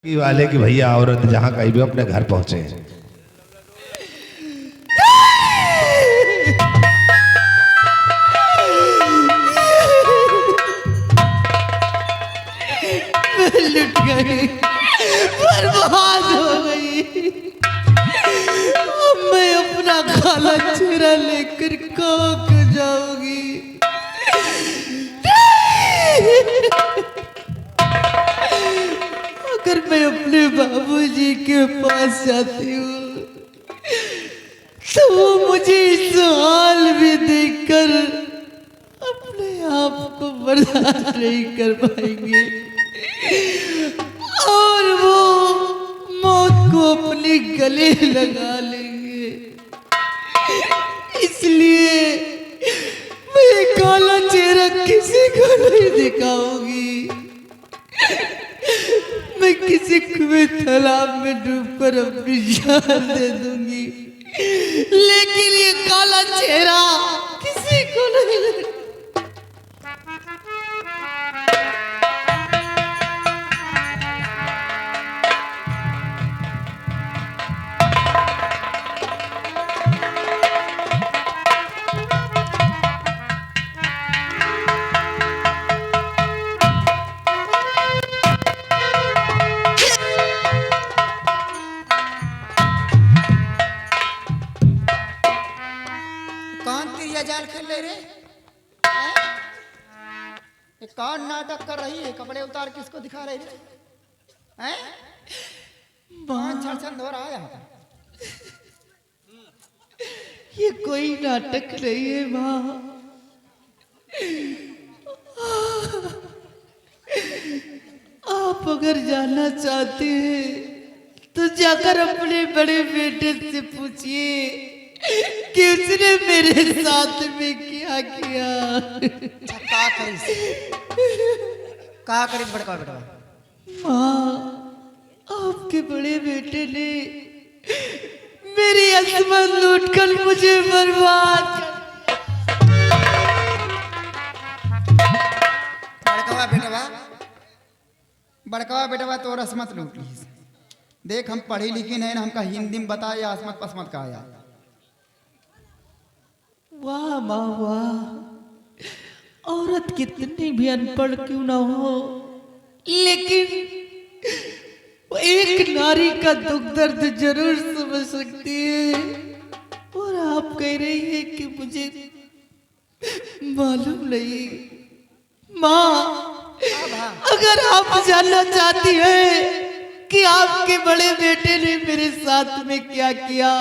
की वाले की भैया औरत जहाँ कहीं भी अपने घर पहुंचे। लुट गई, बर्बाद हो गई। अब मैं अपना काला चेहरा लेकर कहाँ जाऊंगी? अगर मैं अपने बाबूजी के पास जाती हूँ तो वो मुझे इस हाल में देखकर अपने आप को बर्दाश्त नहीं कर पाएंगे और वो मौत को अपने गले लगा लेंगे। इसलिए मैं काला चेहरा किसी को नहीं दिखाऊंगी। मैं किसी कुएं तालाब में डूबकर अपनी जान दे दूंगी, लेकिन ये काला चेहरा किसी को नहीं। जाल खेल ले रे। एक कौन नाटक कर रही है? कपड़े उतार किसको दिखा रही है? हैं? छड़ हो रहा है यहाँ पर। ये कोई नाटक नहीं है माँ। आप अगर जानना चाहते हैं तो जाकर अपने बड़े बेटे से पूछिए कि उसने मेरे साथ में क्या किया। का करी बड़का बेटा? माँ, आपके बड़े बेटे ने मेरी अजमत लूटकर मुझे बर्बाद कर दिया। बड़कवा बेटवा तो असमत लूट ली। देख हम पढ़ी लिखी नहीं ना, हमका हिंदी में बता या असमत पसमत का आया। वाह माँ वाह, औरत कितनी भी अनपढ़ क्यों ना हो, लेकिन वो एक नारी का दुख दर्द जरूर समझ सकती है। और आप कह रही है कि मुझे मालूम नहीं। माँ, अगर आप जानना चाहती हैं कि आपके बड़े बेटे ने मेरे साथ में क्या किया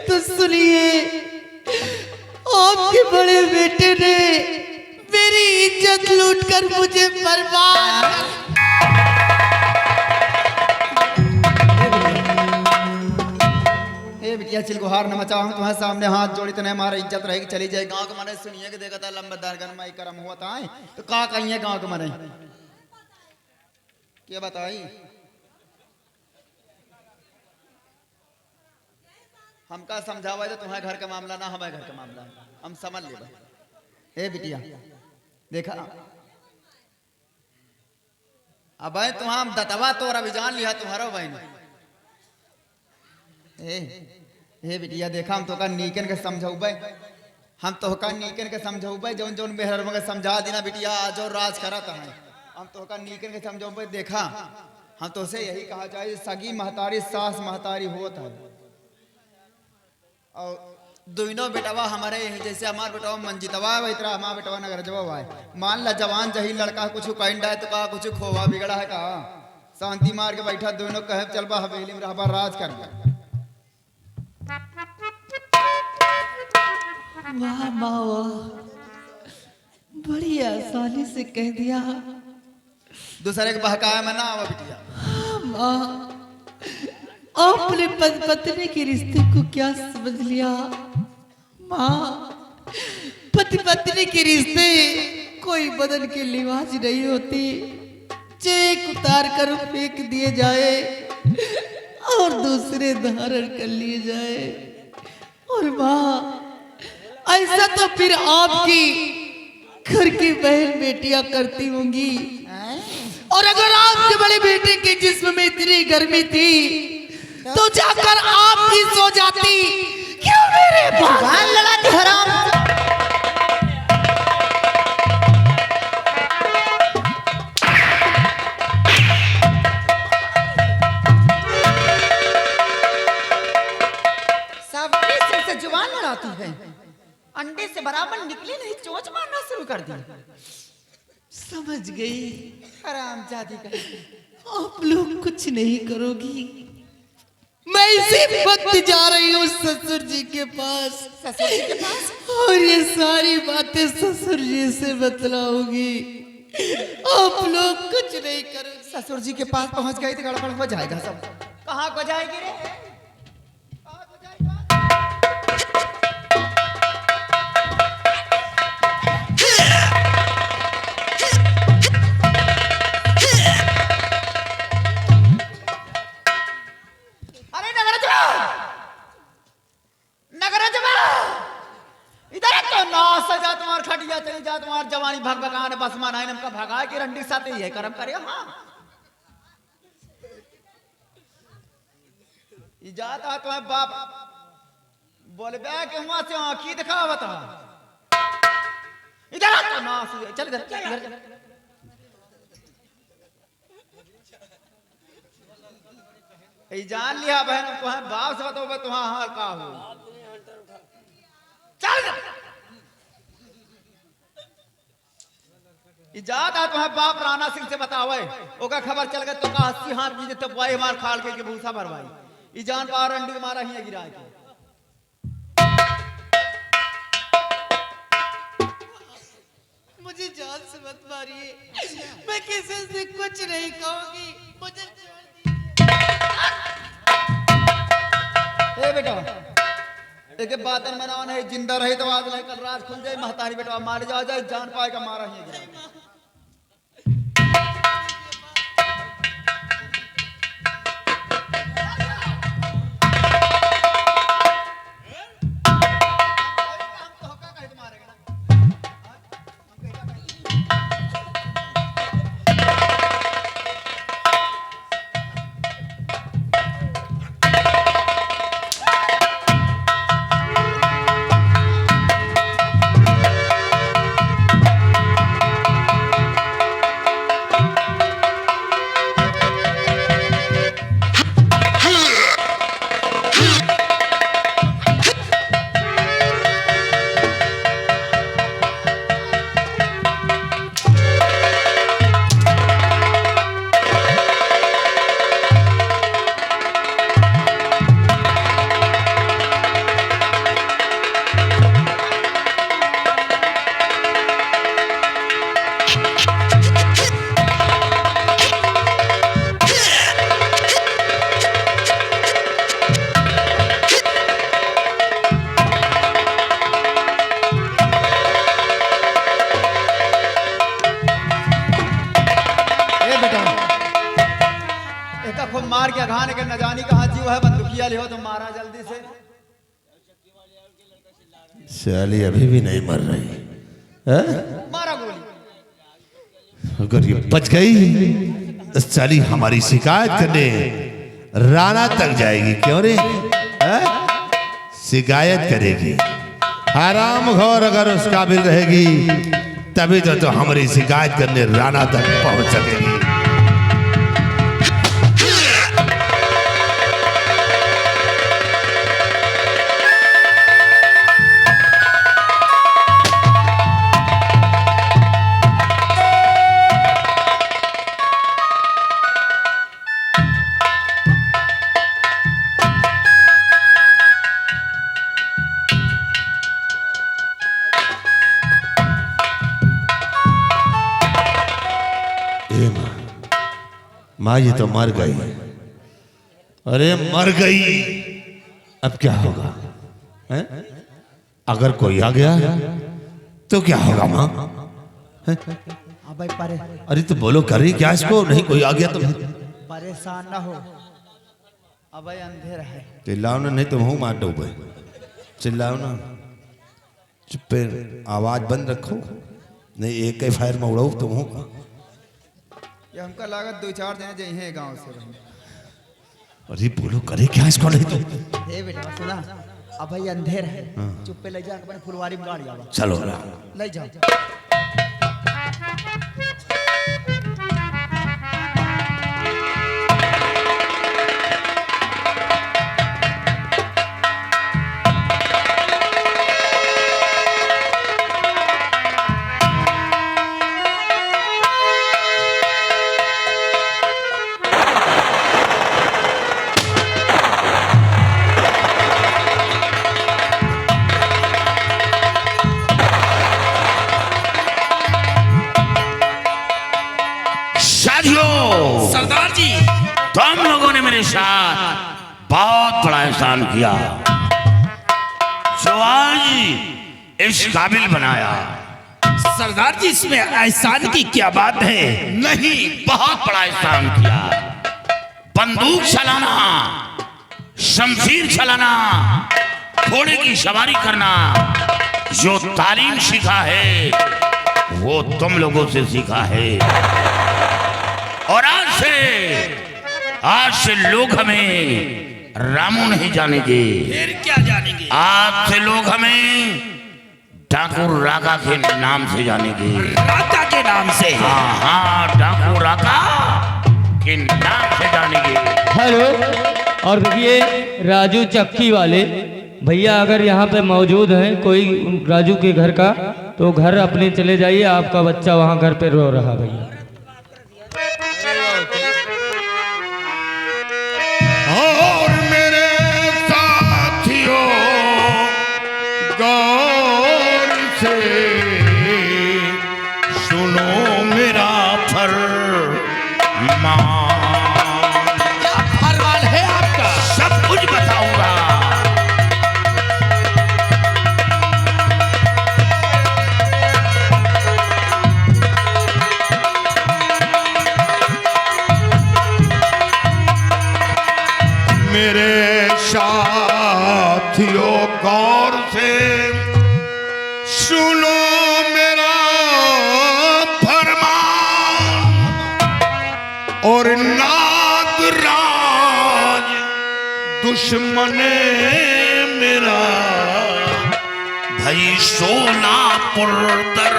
तो सुनिए। आपके बड़े बेटे ने मेरी इज्जत लूटकर मुझे बर्बाद। ए बिटिया चिल गुहार न मचाओ, तुम्हारे सामने हाथ जोड़ी तो नहीं, हमारा इज्जत रहेगी चली जाए। गांव के मने सुनिए कि देखा था लंबेदार गन माई करम हुआ था तो का कहिए गांव के मने क्या बताई? हमका समझावा तो तुम्हारे घर का मामला ना हमारे घर का मामला, हम समझ ले। ए बिटिया देखा अब तुम दतवा तो अभिजान लिया तुम्हारा बहन। ए बिटिया देखा हम तो का नीकन के समझौबे, हम तो का नीकन के समझौबे। जौन जौन मेहर मगर समझा देना बिटिया आज और राज करत है। हम तो का नीकन के समझौबे। देखा हम तो से यही कहा चाहिए, सगी महतारी सास महतारी होत है। और दोनों बेटवा हमारे यही, जैसे हमारे बेटवा मंजितवा है इतना हमारा बेटवा नगर जवा है। मान ला जवान जही लड़का कुछ कहीं है तो कहा कुछ खोवा बिगड़ा है, कहा शांति मार के बैठा दोनों कहे चल बा हवेली में रहबा राज कर। वाह माँ वाह, बड़ी आसानी से कह दिया। दूसरे के बहकाया में ना आवा बिटिया। माँ, आपने पत्नी के रिश्ते को क्या समझ लिया? माँ, पति पत्नी के रिश्ते कोई बदन के लिबास नहीं होती जो एक उतार कर फेंक दिए जाए और दूसरे धारण कर लिए जाए। और माँ, ऐसा तो फिर आपकी घर की बहन बेटियां करती होंगी और अगर आपके बड़े बेटे के जिस्म में इतनी गर्मी थी तो जाकर आप ही सो जाती, क्यों मेरे पास जान लड़ाती हराम। सावरी सिर से जुबान लड़ाती है, अंडे से बराबर निकली नहीं, चोंच मारना शुरू कर दी। समझ गई, हराम जादी का। आप लोग कुछ नहीं करोगी। मैं इसी वक्त जा रही हूँ ससुर जी के पास, ससुर जी के पास, और ये सारी बातें ससुर जी से बतलाऊंगी। आप लोग कुछ नहीं करोगे। ससुर जी के पास पहुंच गई तो गड़बड़ हो जाएगा सब। कहाँ को जाएगी रे? कहाँ को जाएगी? अरे नगरजवा इधर तो ना सजा तुम्हार खटिया चली जा, तुम्हार जवानी भग भगाने बस मानाई नम का भगा के रंडी साथे ये कर्म करे। हाँ इजाता तुम्हें बाप बोले बे कि वहां से आंखी दिखावत इधर तो ना चल इधर चल। जान लिया बहन तुम्हें बाप से बताओ तुम्हारा हाल का हो। चल इजाद आ तुम्हें बाप राणा सिंह से बतावे, ओका खबर चल गए तो का 80 हाथ जी तब वाई मार खाल के भूसा भरवाई। ई जान पार अंडी मारा ही गिरा के। मुझे जान से मत मारिए, मैं किसी से कुछ नहीं कहूंगी, मुझे छोड़ ए बेटा एक बात मनावा नहीं, जिंदा रहे तो आज नहीं कल रात खुल जाए, महतारी बेटा मार जाए जान पाएगा मारा ही गिरा। मार के अघाने के न जानी कहाँ जीव है, बंदूकिया ले हो तो मारा जल्दी से। साली अभी भी नहीं मर रही है? मारा गोली। अगर ये बच गई तो साली हमारी शिकायत करने राणा तक जाएगी। क्यों रे? शिकायत करेगी। हराम घोर अगर उस काबिल रहेगी तभी तो हमारी शिकायत करने राणा तक पहुंच सकेगी। माँ ये तो मर गई। अरे मर गई, अब क्या होगा? है? अगर कोई आ गया तो क्या होगा माँ? अरे तो बोलो, करी क्या इसको? नहीं कोई आ गया तो परेशान ना हो, अब अंधेरा है। चिल्लाओ ना, नहीं तो मुंह मार डूबे। चिल्लाओ ना, चुप, आवाज बंद रखो, नहीं एक ही फायर में उड़ाओ तो मुंह। ये हमका लागत 2-4 दिन जई हैं गांव से भाई। अरे बोलो करे क्या इसको नहीं तो हे बेटा सुना, अब भाई अंधेर है, चुप्पे ले जा अपने फुलवारी में गाड़ी आवा, चलो ले जाओ। साथियों, सरदार जी, तुम लोगों ने मेरे साथ बहुत बड़ा एहसान किया जो आज इस काबिल बनाया। सरदार जी इसमें एहसान की क्या बात है? नहीं, बहुत बड़ा एहसान किया। बंदूक चलाना, शमशीर चलाना, घोड़े की सवारी करना, जो तालीम सीखा है वो तुम लोगों से सीखा है। और आज से लोग हमें रामू नहीं जानेंगे, फिर क्या जानेंगे? आज से लोग हमें डाकू राका के नाम से जानेंगे। राका के नाम से? हाँ हाँ, डाकू राका के नाम से जानेंगे। हेलो, और ये राजू चक्की वाले भैया अगर यहाँ पे मौजूद हैं कोई राजू के घर का, तो घर अपने चले जाइए, आपका बच्चा वहाँ घर पे रो रहा भैया। और मेरे साथियों गौर से सुनो मेरा फरमान। क्या फरमान है आपका? सब कुछ बताऊंगा। मेरे साथियों गौर से सुनो मेरा फरमान। और नागराज दुश्मन मेरा भाई सोलापुर दर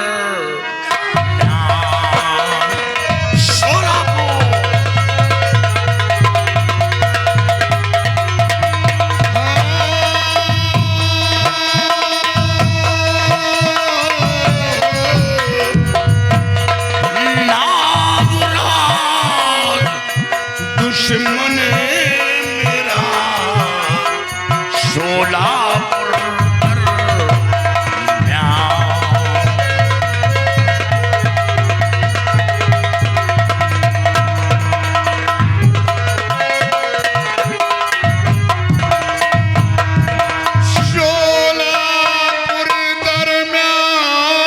दुश्मन मेरा सोलापुर सोलापुर दरम्यान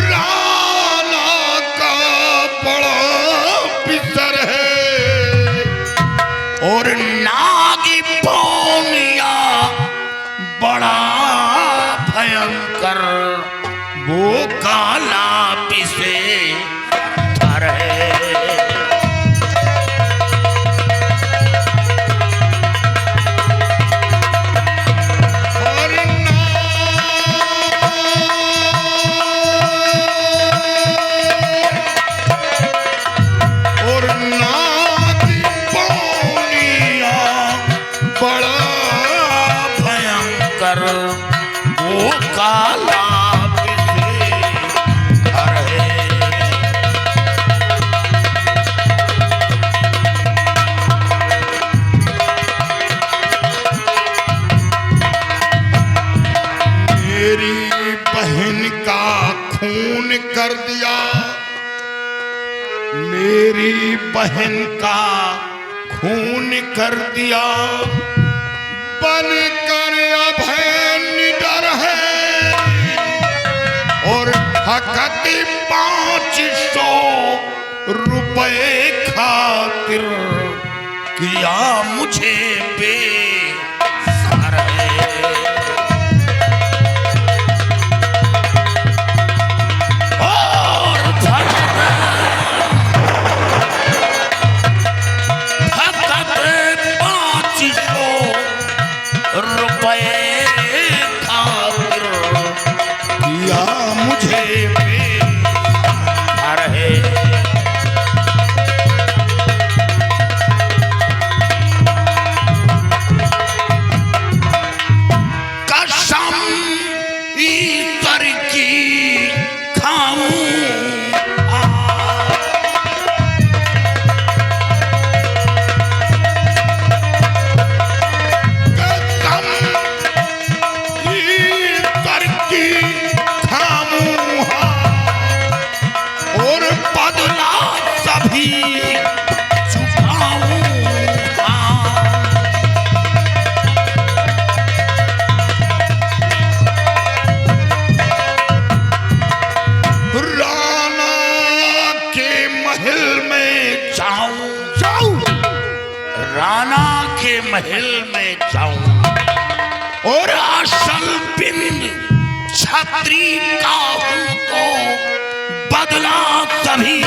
राना का बड़ा पिसर है। और नागी पौनिया बड़ा भयंकर वो काला पिसे धर है। और और नागी पौनिया बड़ा भयंकर वो काला पिसे धर है। मेरी बहन का खून कर दिया, मेरी बहन का खून कर दिया। बन कर अभय निडर है और हकती 500 रुपए खातिर किया मुझे बेसहारा है। और धड़कन राणा के महल में जाऊं और असल बिंद छत्री का हूं तो बदला तभी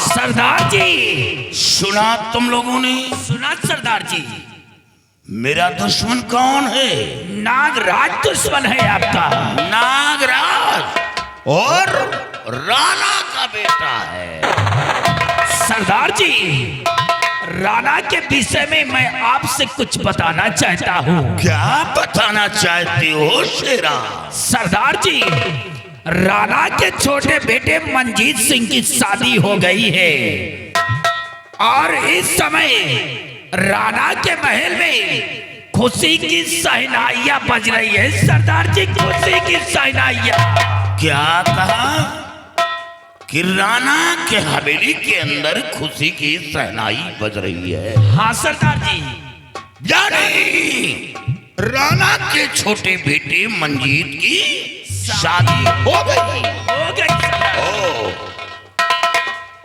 सरदार जी। सुना तुम लोगों ने? सुना सरदार जी। मेरा दुश्मन कौन है? नागराज दुश्मन है आपका। नागराज और राणा का बेटा है। सरदार जी, राणा के विषय में मैं आपसे कुछ बताना चाहता हूँ। क्या बताना चाहते हो शेरा? सरदार जी, राणा के छोटे बेटे मंजीत सिंह की शादी हो गई है और इस समय राणा के महल में खुशी की शहनाइयां बज रही है। सरदार जी, खुशी की शहनाइयां। क्या कहा कि राणा के हवेली के अंदर खुशी की शहनाई बज रही है? हाँ सरदार जी। यानी राणा के छोटे बेटे मंजीत की शादी हो गई। ओ,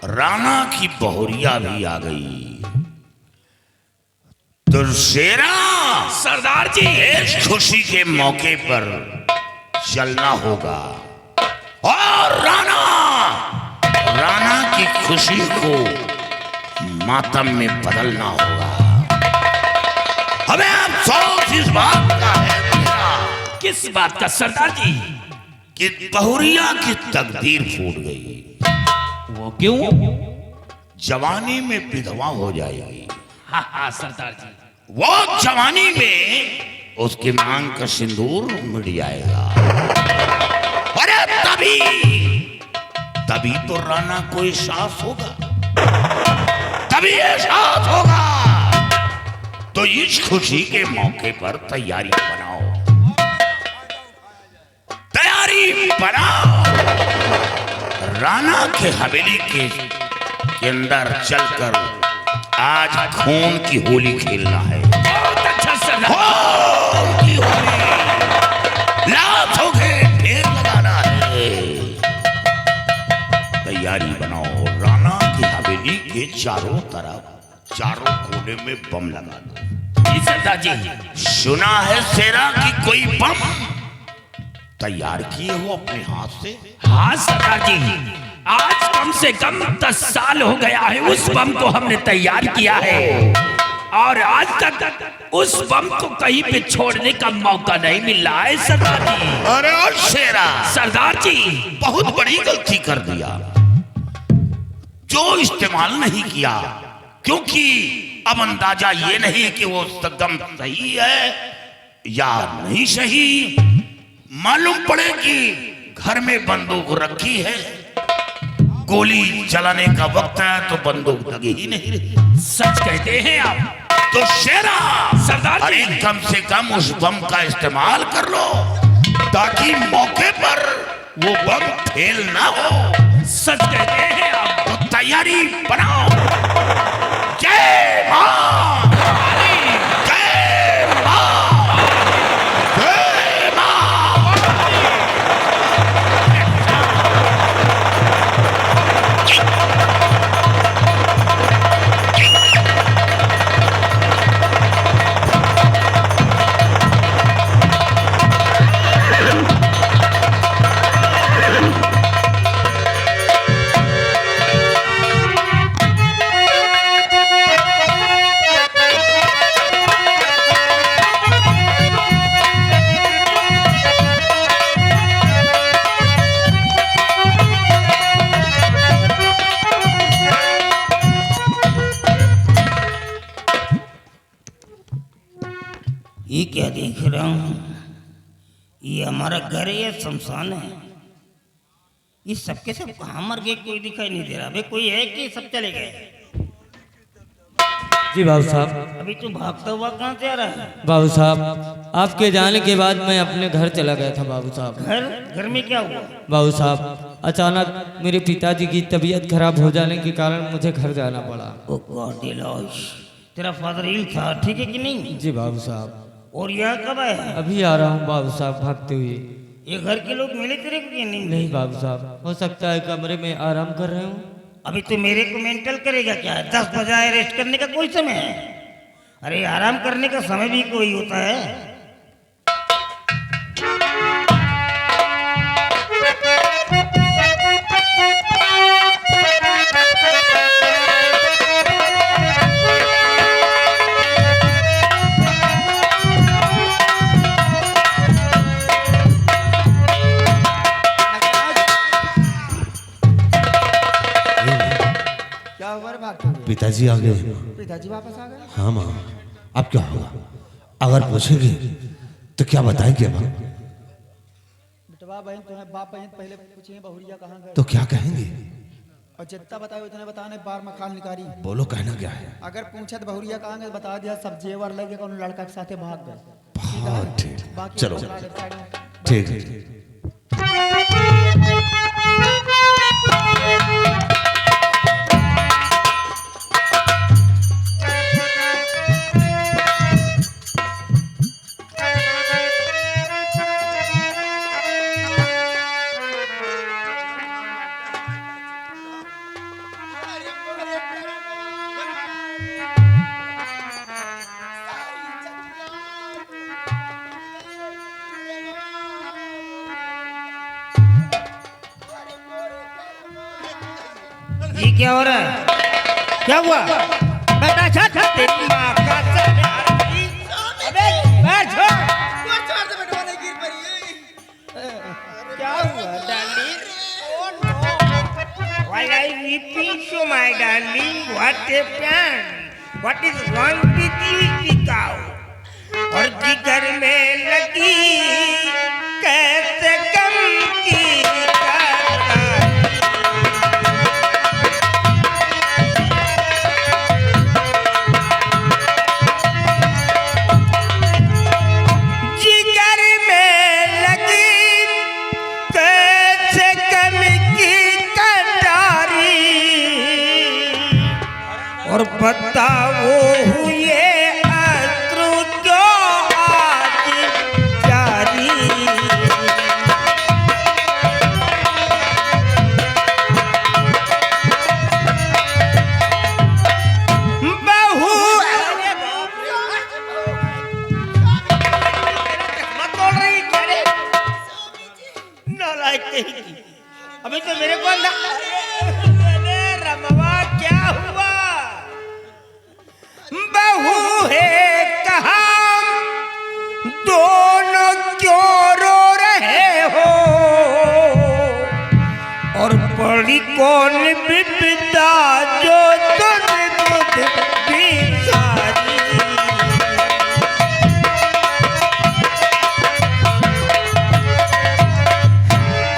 राणा की बहुरिया भी आ गई। तो शेरा सरदार जी, इस खुशी के मौके पर चलना होगा और राणा की खुशी को मातम में बदलना होगा। हमें अफसोस इस बात का है। किस बात का सरदार जी? कि बहुरिया की तकदीर फूट गई। वो क्यों? जवानी में विधवा हो जाएगी। हाँ हाँ सरदार जी। वो जवानी में उसके मांग का सिंदूर मिट जाएगा। अरे तभी तो राणा को एहसास होगा, तभी एहसास होगा। तो इस खुशी के मौके पर तैयारी बनाओ, राणा के हवेली के अंदर चलकर आज खून की होली खेलना है। बहुत अच्छा खून की होली, लाशों के ढेर लगाना है। तैयारी बनाओ, राणा की हवेली के चारों तरफ चारों कोने में बम लगा दो। जी सरदार जी। सुना है शेरा कि कोई बम तैयार किए हो अपने हाथ से? हाँ सरदार जी, आज कम से कम 10 साल हो गया है उस बम को हमने तैयार किया है और आज तक उस बम को कहीं पे छोड़ने का मौका नहीं मिल रहा है सरदार जी। अरे शेरा सरदार जी, बहुत बड़ी गलती कर दिया जो इस्तेमाल नहीं किया, क्योंकि अब अंदाजा ये नहीं कि वो एकदम सही है या नहीं सही। मालूम पड़े कि घर में बंदूक रखी है, गोली चलाने का वक्त है तो बंदूक लगी ही नहीं रही। सच कहते हैं आप तो शेरा सरदार जी। कम से कम उस बम का इस्तेमाल कर लो ताकि मौके पर वो बम फेल ना हो। सच कहते हैं आप तो तैयारी बनाओ। जय मां, जय मां, जय मां। ये क्या देख रहा हूँ? ये हमारा घर है या शमशान है? ये सबके सब कहाँ मर गए, कोई दिखाई नहीं दे रहा। अबे कोई है कि सब चले गए? जी बाबू साहब। अभी तू भागता हुआ कहाँ से आ रहा है? बाबू साहब, आपके जाने के बाद मैं अपने घर चला गया था बाबू साहब। घर में क्या हुआ? बाबू साहब, अचानक मेरे पिताजी की तबीयत खराब हो जाने के कारण मुझे घर जाना पड़ा। ओ गॉड, तेरा फादर इल था, ठीक है कि नहीं? जी बाबू साहब। और यहाँ कब आया? अभी आ रहा हूँ बाबू साहब भागते हुए। ये घर के लोग मिले तेरे को कि नहीं? नहीं बाबू साहब, हो सकता है कमरे में आराम कर रहे हूँ। अभी तो मेरे को मेंटल करेगा क्या? 10 बजे रेस्ट करने का कोई समय है? अरे आराम करने का समय भी कोई होता है। क्या हुआ रे भागते हुए? पिताजी आ गए। पिताजी वापस आ गए? हाँ माँ, अब क्या होगा? अगर पूछेंगे तो क्या बताएंगे माँ? बेटवा बहन तुम्हें बाप बहन पहले पूछेंगे बहुरिया कहाँ गए, तो क्या कहेंगे? और जितना बताए उतने बताने, बार मखान निकारी। बोलो, कहना क्या है? अगर पूछे तो बहुरिया कहाँ गए, बता दिया सब जेवर लगे कौन लड़का के साथे भाग गए। बहुत ठीक, बाकी चलो बता दे साइड में। ठीक है। ये क्या हो रहा है? क्या हुआ? बेटा छत तेरी माँ का अबे बैठ छोड़। क्या हुआ darling? Why are you weeping so, my darling? What happened? What is wrong with you, cow? और जिगर में लगी कैसे गम की कतार। जिगर में लगी कैसे गम की कटारी, और बताओ हुए अश्रु क्यों आज जारी। बहू मत बोल रही क्या रे? नालायक कहीं की। अभी तो मेरे को अरे रमवा क्या हुआ? बहू है कहा, दोनों क्यों रो रहे हो? और पड़ी कौन विपदा जो तुम खुद भी सारी।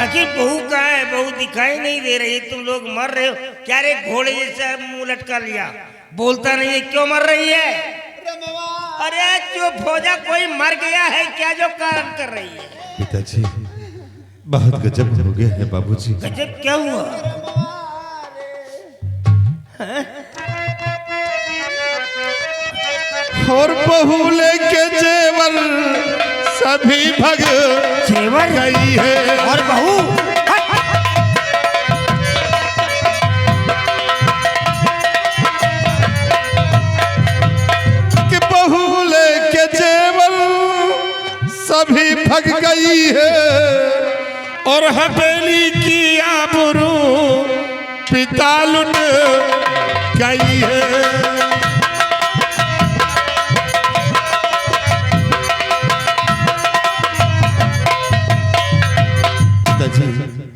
आखिर बहू कहाँ है? बहू दिखाई नहीं दे रही। तुम लोग मर रहे हो क्या रे? घोड़े जैसा मुंह लटका लिया, बोलता नहीं है। क्यों मर रही है? अरे चुप हो जा, कोई मर गया है क्या जो कारण कर रही है? पिताजी, बहुत गजब हो गया है बाबूजी। गजब क्या हुआ? और बहू लेके जेवर सभी भग जेवर गई है। और बहू कि बहू लेके जेवर सभी भग गई है, और हवेली की आबरू पिता लुट गई है।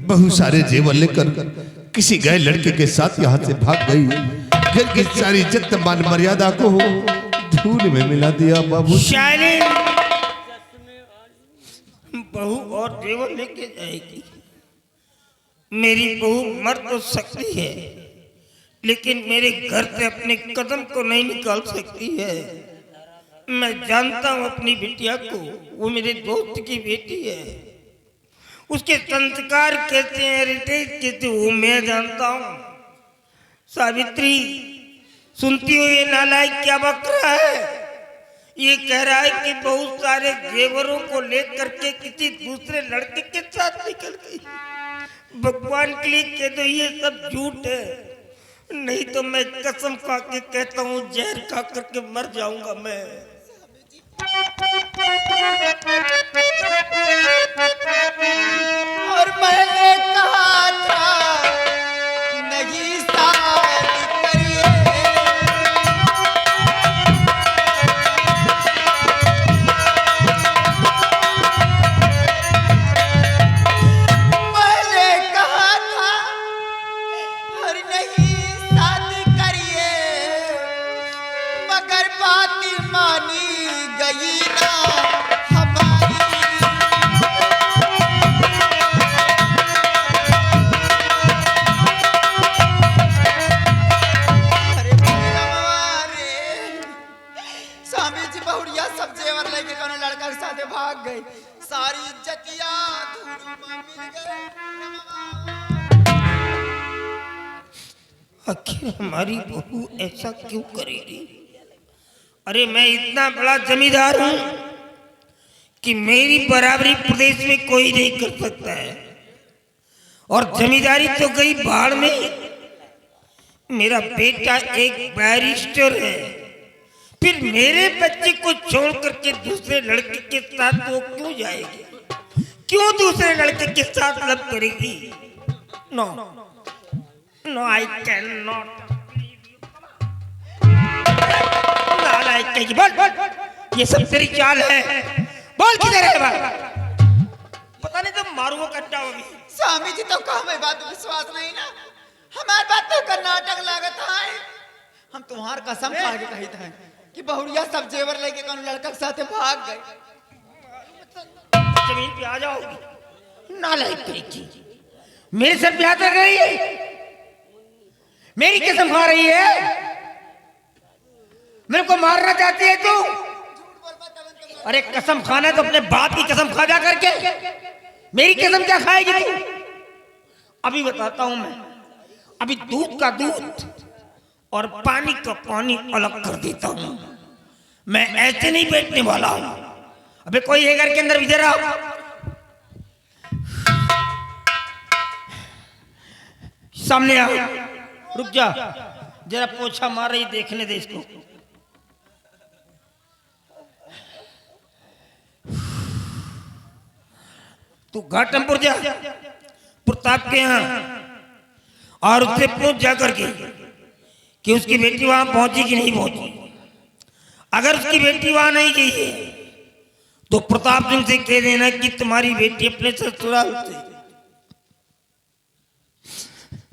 बहुत सारे जेवर लेकर किसी गए लड़के के साथ यहाँ से भाग गई। घर की सारी इज्जत मान मर्यादा को धूल में मिला दिया बाबू। शायरी बहू और जेवर लेके जाएगी। मेरी बहू मर तो सकती है, लेकिन मेरे घर से अपने कदम को नहीं निकाल सकती है। मैं जानता हूँ अपनी बिटिया को, वो मेरे दोस्त की बेटी है। उसके संस्कार कैसे हैं, हेरिटेज कैसे, वो मैं जानता हूँ। सावित्री सुनती हो ये नालायक क्या बक रहा है? ये कह रहा है कि बहुत सारे जेवरों को लेकर के किसी दूसरे लड़के के साथ निकल गई। भगवान के लिए कह दो ये सब झूठ है, नहीं तो मैं कसम खा के कहता हूँ जहर खा करके मर जाऊंगा मैं। और मैंने कहा था नहीं शादी करिए, मैंने कहा था और नहीं शादी करिए, मगर बात मानी गई ना हमारी। अरे भगवान, स्वामी जी बहुड़िया सब जेवर लेके कोनो लड़का के साथे भाग गई, सारी इज्जतिया धूल में मिल गई। आखिर हमारी बहू ऐसा क्यों करेगी? अरे मैं इतना बड़ा जमींदार हूं कि मेरी बराबरी प्रदेश में कोई नहीं कर सकता है, और जमींदारी तो गई बाढ़ में। मेरा बेटा एक बैरिस्टर है, फिर मेरे बच्चे को छोड़ करके दूसरे लड़के के साथ वो क्यों जाएगी? क्यों दूसरे लड़के के साथ लव करेगी? No no, I can not. बोल बोल, ये सब तेरी चाल है, बोल किधर है बात? पता नहीं तो मारूंगा कट्टा होगी। स्वामी जी तो कहा मैं बात विश्वास नहीं ना, हमारी बात तो कर्नाटक लागत है। हम तुम्हार कसम खा के कही था कि बहुड़िया सब जेवर लेके कौन लड़का के साथ भाग गए। जमीन पे आ जाओगी नालायक तरीकी, मेरे सर पे हाथ रख रही है, मेरी कसम खा रही है, मेरे को मारना चाहती है तू? अरे कसम खाना तो अपने बाप की कसम खा जा करके, मेरी कसम क्या खाएगी तू? अभी बताता हूं मैं, अभी दूध का दूध और पानी का पानी अलग कर देता हूं। मैं ऐसे नहीं बैठने वाला हूं। अबे कोई है घर के अंदर, इधर आओ। सामने आओ, रुक जा, जरा पोछा मार रही, देखने दे इसको। तू घाटमपुर जा प्रताप के यहाँ, और उससे पूछ जा करके कि उसकी बेटी वहां पहुंची कि नहीं पहुंची। अगर उसकी बेटी वहां नहीं गई है तो प्रताप सिंह से कह देना कि तुम्हारी बेटी अपने ससुराल से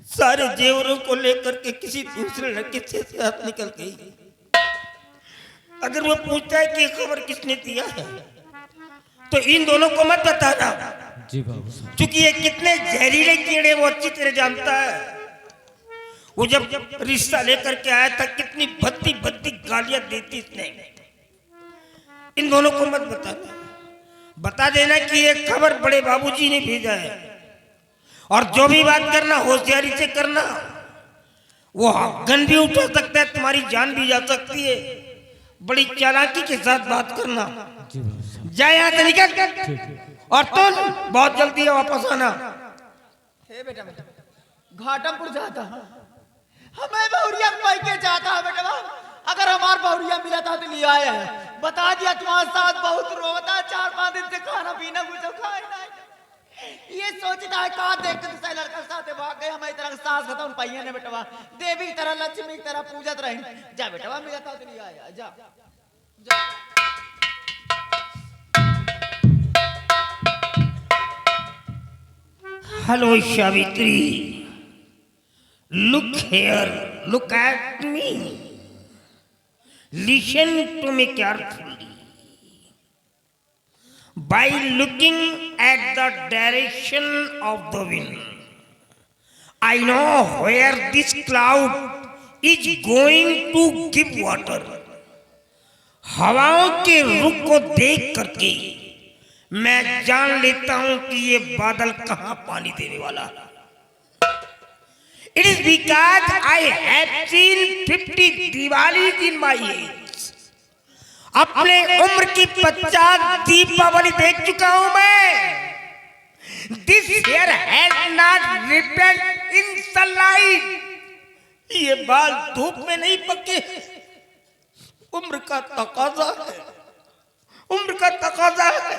सारे जेवरों को लेकर के किसी दूसरे लड़के से साथ निकल गई। अगर वो पूछता है कि ये खबर किसने दिया है तो इन दोनों को मत बताना, जी बाबू साहब। क्योंकि ये कितने जहरीले कीड़े वो अच्छी तरह जानता है। वो जब रिश्ता लेकर के आया था कितनी भद्दी भद्दी गालियां देती इसने। इन दोनों को मत बताना, बता देना कि ये खबर बड़े बाबूजी ने भेजा है, और जो भी बात करना होशियारी से करना। वो गन भी उठा सकता है, तुम्हारी जान भी जा सकती है। बड़ी चालाकी के साथ बात करना। जी बाबू साहब। जा यहाँ से निकल, और तुम बहुत जल्दी है वापस आना। हे बेटा, घाटमपुर जाता हमें बहुरिया पाई के जाता है बेटा। अगर हमार बहुरिया मिला था तो लिया आया है, बता दिया तुम्हारे साथ बहुत रोता, 4-5 दिन से खाना पीना कुछ खाए नहीं। ये सोचता है कहा देख के दूसरे लड़का के साथ भाग गए, हमारी तरह सास खत्म पाइए ने बेटवा, देवी की तरह लक्ष्मी की तरह पूजत रही। जा बेटवा, मिला था तो लिया आया, जा जा। Hello Savitri, look here, look at me, listen to me carefully. By looking at the direction of the wind, I know where this cloud is going to give water. हवाओं के रुख को देख करके मैं जान लेता हूं कि ये बादल कहां पानी देने वाला है। It is because I have seen 50 Diwalis in my age. अपने उम्र की 50 दीपावली देख चुका हूं मैं। This hair has not ripened in sunlight. ये बाल धूप में नहीं पके। उम्र का तकाजा है, उम्र का तकाजा है।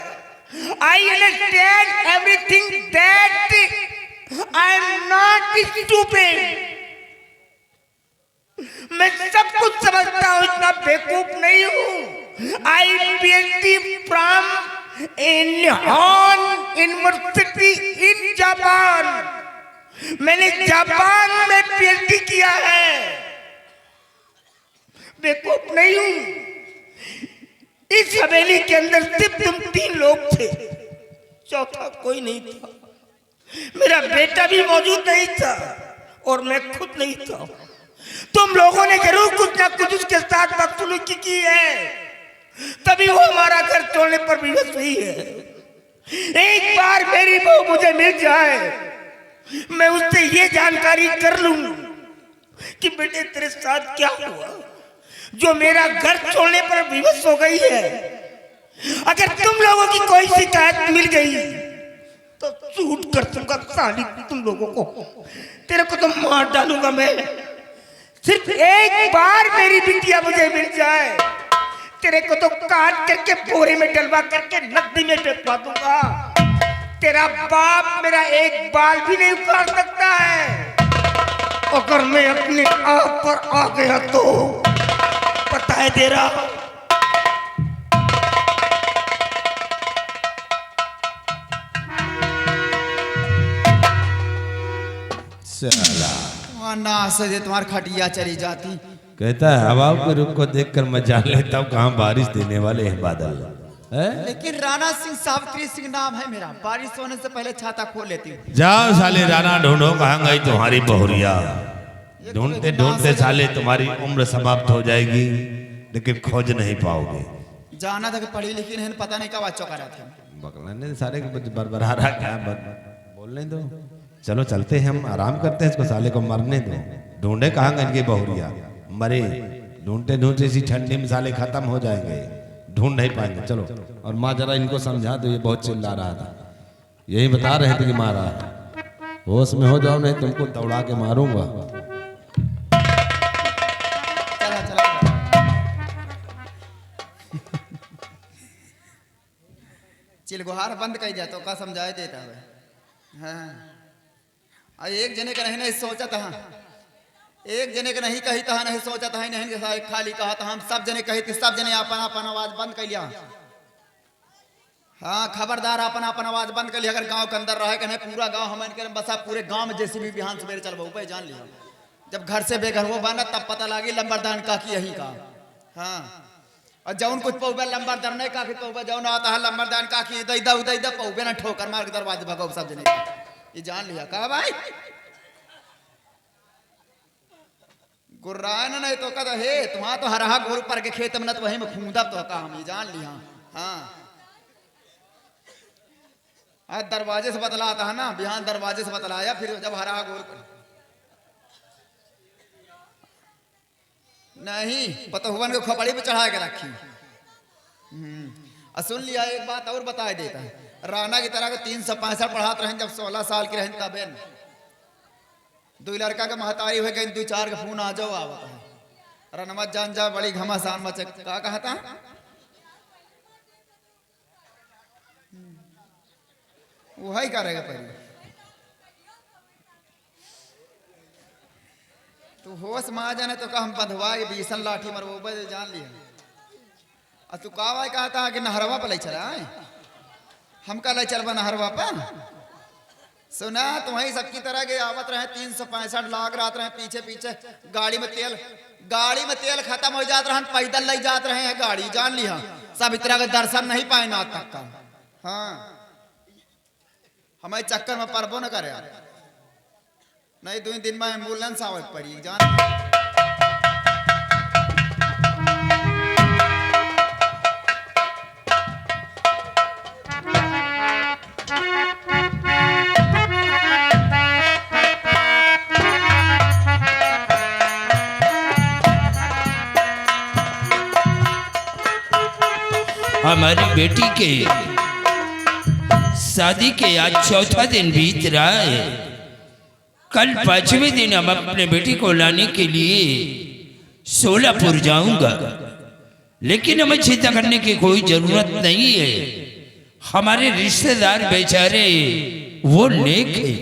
I understand everything that I am not stupid. मैं सब कुछ समझता हूँ, इतना बेवकूफ नहीं हूँ। I PhD from Nihon University in Japan. मैंने जापान में PhD किया है, बेवकूफ नहीं हूँ। इस हवेली के अंदर सिर्फ तुम 3 लोग थे, चौथा कोई नहीं था। मेरा बेटा भी मौजूद नहीं था और मैं खुद नहीं था। तुम लोगों ने जरूर कुछ ना कुछ उसके साथ बदसलूकी की है, तभी वो हमारा घर छोड़ने पर विवश हुई है। एक बार मेरी बहू मुझे मिल जाए, मैं उससे ये जानकारी कर लूं कि बेटे तेरे साथ क्या हुआ जो मेरा घर छोड़ने पर विवश हो गई है। अगर तुम लोगों की कोई शिकायत मिल गई तो शूट कर दूंगा साली तुम लोगों को, तेरे को तो मार डालूंगा मैं। सिर्फ एक बार मेरी बिटिया मुझे मिल जाए, तेरे को तो काट करके बोरे में डलवा करके नदी में फेंकवा दूंगा। तेरा बाप मेरा एक बाल भी नहीं उखाड़ सकता है। अगर मैं अपने आप पर आ गया तो पता है तेरा। चला ना सजे तुम्हारी खटिया चली जाती। कहता है हवा के रुख को देखकर मैं जान लेता हूँ कहाँ बारिश देने वाले हैं बादल है? लेकिन राणा सिंह सावित्री सिंह नाम है मेरा। बारिश होने से पहले छाता खोल लेती हूँ। जाओ साले राणा ढूंढो कहाँ गई तुम्हारी बहुरिया। ढूंढते ढूंढते साले तुम्हारी उम्र समाप्त हो जाएगी लेकिन खोज नहीं पाओगे। जाना था कि पढ़ी लिखी नहीं, पता नहीं कब चौका रहा था। बकलाने सारे बरबरा रहा क्या बोलने दो। चलो चलते हैं, हम आराम करते हैं, इसको साले को मरने दो। ढूंढे कहाँ गए इनकी बहुरिया, मरे ढूंढते ढूंढते इसी ठंडी में साले खत्म हो जाएंगे, ढूंढ नहीं पाएंगे। चलो और माँ जरा इनको समझा दो, ये बहुत चिल्ला रहा था, यही बता रहे थे कि मारा। होश में हो जाओ नहीं तुमको दौड़ा के मारूंगा। चला चला चिलगुहार बंद कर दिया तो का समझाए देता है। हाँ एक जने का नहीं सोचा था, एक जने का नहीं कही था, नहीं सोचा था, नहीं खाली कहा था। हम सब जने कही थी, सब जने अपन अपन आवाज बंद कर लिया। हाँ खबरदार अपन अपन आवाज बंद कर लिया। अगर गांव के अंदर रहे नहीं, पूरा गांव हमारे बसा, पूरे गांव में जैसे भी बिहान सवेरे चल बहु जान लिया। जब घर से बेघर वो बना तब पता लगी लंबरदान का की यही का। हाँ और जौन कुछ पौबे लंबरदार नहीं का पौबे जौन आता है लंबरदान का की इधर उधर इधर पौबे ना ठोकर मार के दरवाजे भगो सब जने ये जान लिया। कहा भाई गुर्रान नहीं तो कहता हे तुम्हारा तो हरहा गोर पर के खेत में न तो वही में खूंदा तो का हम ये जान लिया। हाँ दरवाजे से बतलाता है ना, बिहान दरवाजे से बतलाया, फिर जब हरहा गोर पर नहीं पता हुआ को खोपड़ी पे चढ़ा के रखी। सुन लिया एक बात और बता देता है, राणा की तरह 365 पढ़ाते रहे जब 16 साल की रहे तब दो लड़का के महतारी हुए गई, 2-4 के फोन आ जाओ आवत है। रनमत जान जा बड़ी घमासान मचे का कहता वही करेगा पहले। तू होश में आ जाने तो का हम बंधवा बीसन लाठी मरबो जान लिया। और तू का कहता है कि नहरवा पर ले चला है, हम का ले चलबा नहरवा पर। सुना तुम्हारी सबकी तरह के आवत रहे 365 लाख रात रहे पीछे पीछे गाड़ी में तेल खत्म हो जात रहे, पैदल ले जात रहे हैं गाड़ी जान लिया। सब इतना के दर्शन नहीं पाए ना तक का। हाँ हमारे चक्कर में परबो न करे नहीं, 2 दिन में एम्बुलेंस आवत पड़ी जान। हमारी बेटी के शादी के आज चौथा दिन बीत रहा है। कल 5वें दिन हम अपने बेटी को लाने के लिए सोलापुर जाऊंगा, लेकिन हमें चिंता करने की कोई जरूरत नहीं है। हमारे रिश्तेदार बेचारे वो नेक है,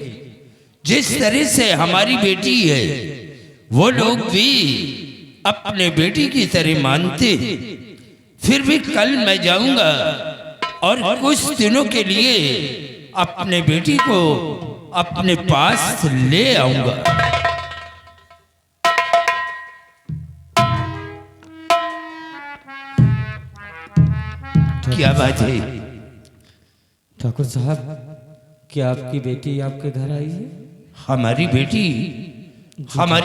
जिस तरह से हमारी बेटी है वो लोग भी अपने बेटी की तरह मानते हैं। फिर भी कल मैं जाऊंगा और कुछ दिनों के लिए अपने बेटी को अपने पास ले आऊंगा। क्या बात है ठाकुर साहब, क्या आपकी बेटी आपके घर आई है? हमारी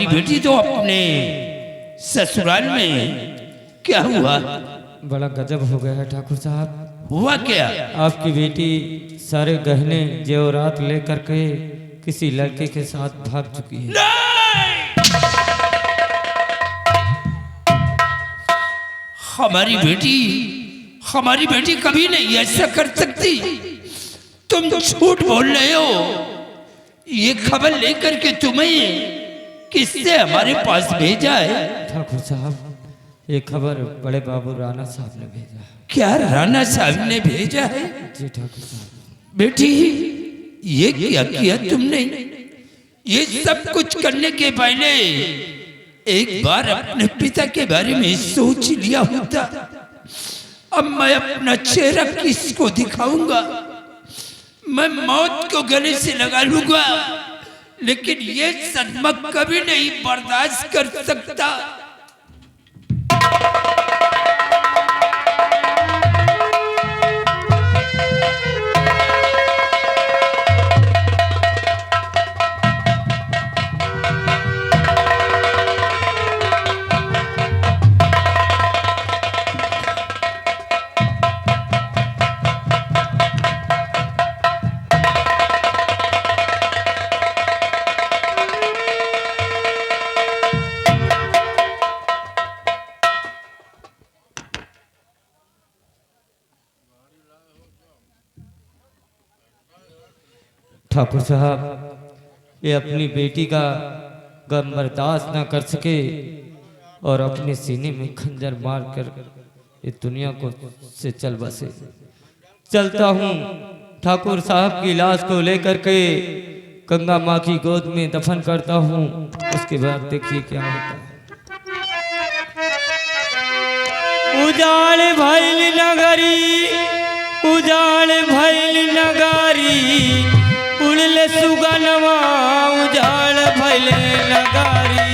बेटी तो अपने ससुराल में। क्या हुआ? बड़ा गजब हो गया है ठाकुर साहब। हुआ क्या? आपकी बेटी सारे गहने जेवरात लेकर के किसी लड़के के साथ भाग चुकी है। हमारी बेटी कभी नहीं ऐसा कर सकती। तुम झूठ बोल रहे हो। ये खबर लेकर के तुम्हें किसने हमारे पास भेजा है? ठाकुर साहब, ये खबर बड़े बाबू राणा साहब ने भेजा है। क्या राणा साहब ने भेजा है? जी ठाकुर साहब। बेटी, ये क्या किया तुमने? ये सब कुछ करने के पहले एक बार अपने पिता के बारे में सोच लिया होता। अब मैं अपना चेहरा किसको दिखाऊंगा? मैं मौत को गले से लगा लूंगा, लेकिन ये सदमा कभी नहीं बर्दाश्त कर सकता। ठाकुर साहब, ये अपनी बेटी का गम बर्दाश्त न कर सके और अपने सीने में खंजर मार कर ये दुनिया को से चल बसे। चलता हूँ, ठाकुर साहब की लाश को लेकर के गंगा माँ की गोद में दफन करता हूँ। उसके बाद देखिए क्या होता है। उजाड़ भइल नगरी, उजाड़ भइल नगारी, उड़ले सुगनवा उजाड़ भइल नगारी।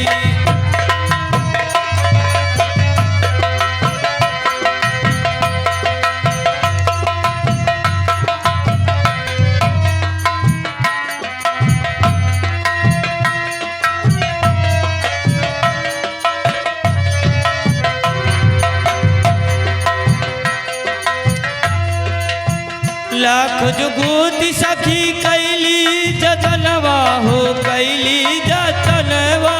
लाख जुगूती सखी कैली जतनवा हो, कैली जतनवा।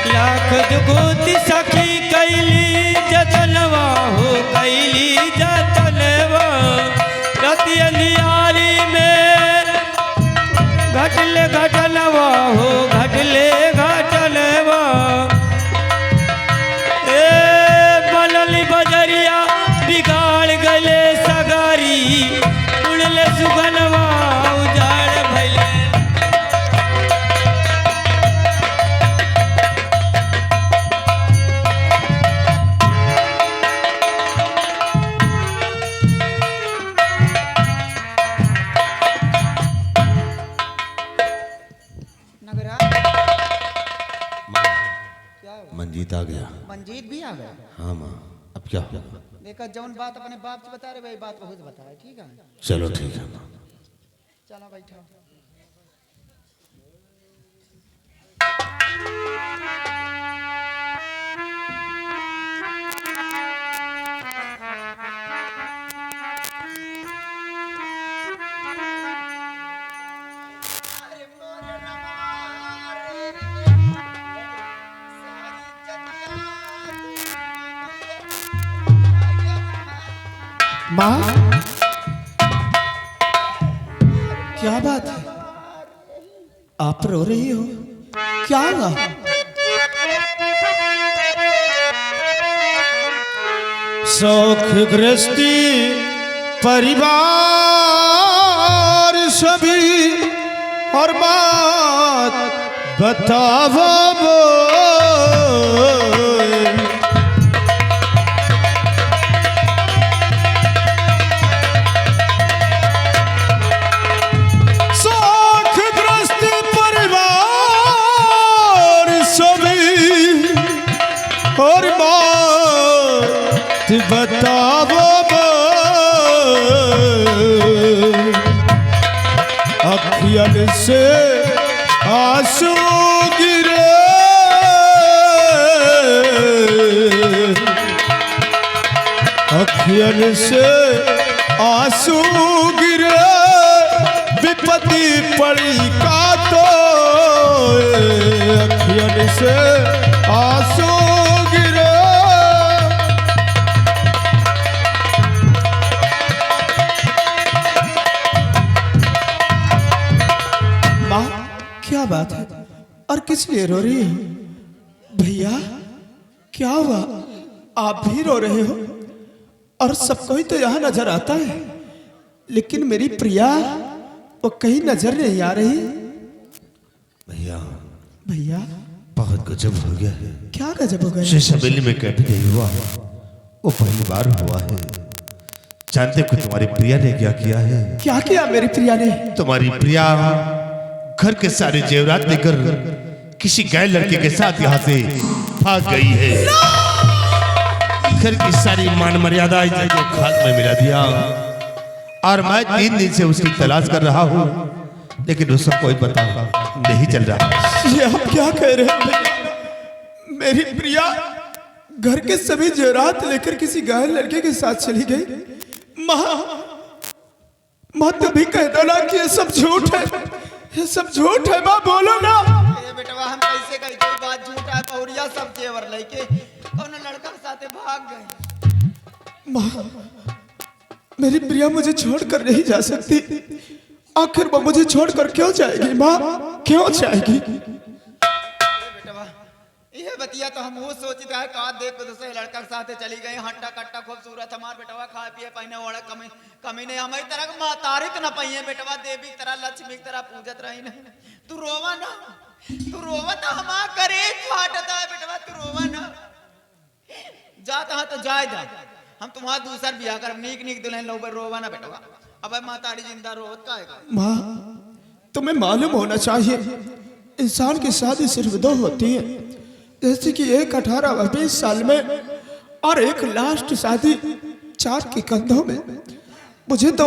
लाख जुगूती सखी कैली जतनवा हो, कैली जतनवा। रति अंधियारी में घटले घटनवा हो, घटले घटनवा। बजरिया बिगाड़ गले सगारी, उड़ले सुगनवा उजाड़ भइले। नगरा मंजीत आ गया। मंजीत भी आ गया। हाँ माँ, अब क्या होगा? देखा जौन बात अपने बाप से बता रहे वही बात बहुत बता है। ठीक है, चलो ठीक है माँ। चलो बैठो। माँ, क्या बात है? आप रो रही हो? क्या हुआ? शौक गृहस्थी परिवार सभी और बात बताओ और बात बताओ अखियन से आंसू गिरे अखियन से आंसू गिरे विपत्ति पड़ी का तो अखियन से आंसू क्या बात है और किस लिए रो रही हो? भैया क्या हुआ? आप भी रो रहे हो और सब कोई तो यहाँ नजर आता है, लेकिन मेरी प्रिया वो कहीं नजर नहीं आ रही। भैया भैया बहुत गजब हो गया है। क्या गजब हो गया? हवेली में कभी नहीं हुआ, वो पहली बार हुआ है। जानते को तुम्हारी प्रिया ने क्या किया है? क्या किया मेरी प्रिया ने? तुम्हारी प्रिया घर के सारे जेवरात लेकर किसी गैर लड़के के साथ यहाँ से भाग गई है। घर की सारी मान मर्यादा को खाक में मिला दिया और मैं 3 दिन से उसकी तलाश कर रहा हूँ, लेकिन उसका कोई पता नहीं चल रहा। ये आप क्या कह रहे हैं? मेरी प्रिया घर के सभी जेवरात लेकर किसी गैर लड़के के साथ चली गई। माँ तुम भी कह दो ना कि ये सब झूठ है, ये सब झूठ है। माँ बोलो ना। ये बेटवा हम कैसे कही कोई बात झूठ है? पौरिया सब जेवर लेके कौन लड़का के साथ भाग गए। माँ मेरी प्रिया मुझे छोड़कर नहीं जा सकती। आखिर वो मुझे छोड़कर क्यों जाएगी? माँ क्यों जाएगी? बेटवा ये बतिया तो हम वो सोचते हैं का देख को दूसरे लड़का के साथ चली गई। हट्टा कट्टा खूबसूरत हमार बेटवा खाए पिए पहने वाला कमी नहीं हमारी तरह तारीख न पाइए। बेटवा देवी की तरह लक्ष्मी की तरह पूजत रही नहीं। तू रोवा ना, तू रोवा तो हमारा करे फाटता है। बेटवा तू रोवा ना, जाता है तो जाए जा। हम तुम्हारा दूसरा ब्याह कर नीक नीक दुल्हन लो। रोवा ना बेटवा, अब माँ तारी जिंदा रोवत का है। माँ तुम्हें मालूम होना चाहिए इंसान की शादी सिर्फ 2 होती है, जैसे कि एक 18-20 साल में और एक लास्ट शादी 4 के कंधों में। मुझे तो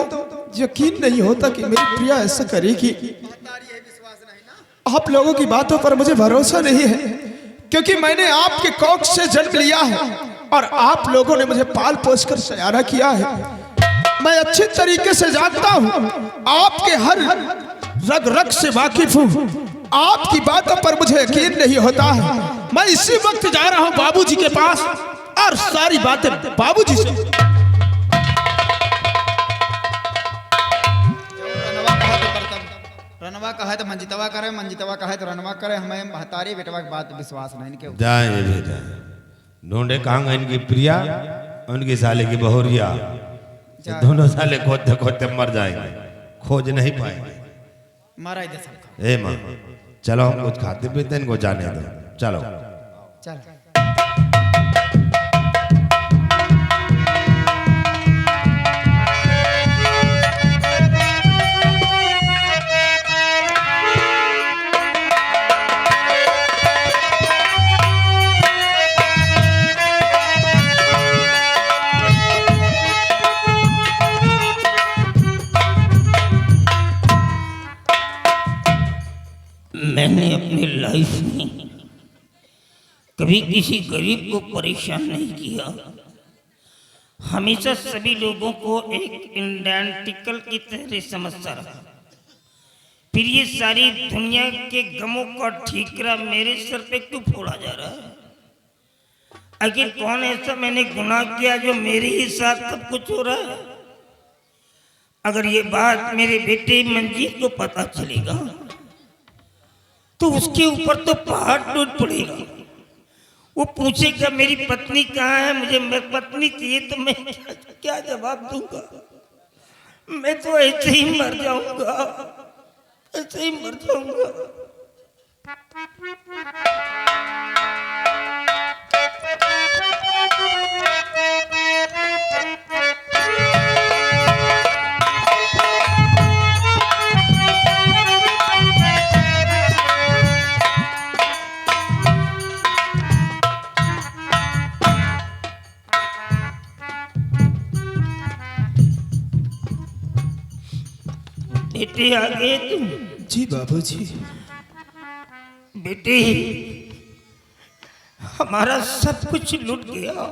यकीन नहीं होता कि मेरी प्रिया ऐसा करेगी। आप लोगों की बातों पर मुझे भरोसा नहीं है, क्योंकि मैंने आपके कोख से जन्म लिया है और आप लोगों ने मुझे पाल पोस कर सयाना किया है। मैं अच्छे तरीके से जानता हूँ, आपके हर रग रग से वाकिफ हूँ। आपकी बातों पर मुझे यकीन नहीं होता है। मैं इसी वक्त जा रहा हूँ बाबूजी के पास और सारी बातें बाबूजी से। रनवा कहे तो मंजितवा करे, मंजितवा कहे तो रनवा करे। हमें महतारी बेटवा की बात विश्वास नहीं के। जाए बेटा ढूंढे कहाँ इनकी प्रिया, उनकी साले की बहुरिया। दोनों साले खोदते खोदते मर जाएंगे, खोज नहीं पाएंगे। मारा दे ए माँ चलो हम कुछ खाते पीते इनको जाने दो। चलो चल। मैंने अपनी लाइफ में कभी किसी गरीब को परेशान नहीं किया। हमेशा सभी लोगों को एक इंडेंटिकल की तरह समझता रहा। फिर ये सारी दुनिया के गमों का ठीकरा मेरे सर पे क्यों फोड़ा जा रहा है? आखिर कौन ऐसा मैंने गुनाह किया जो मेरे ही साथ सब कुछ हो रहा है? अगर ये बात मेरे बेटे मंजीत को पता चलेगा तो उसके ऊपर तो पहाड़ टूट पड़ेगा। वो पूछेगा मेरी पत्नी कहाँ है, मुझे मेरी पत्नी चाहिए, तो मैं क्या जवाब दूंगा? मैं तो ऐसे ही मर जाऊंगा, ऐसे ही मर जाऊंगा। बेटे आ गए तुम? जी बाबूजी। बेटे हमारा सब कुछ लूट गया।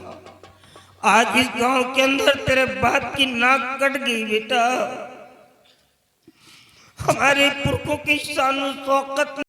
आज इस गांव के अंदर तेरे बाप की नाक कट गई बेटा। हमारे पुरखों की शान शौकत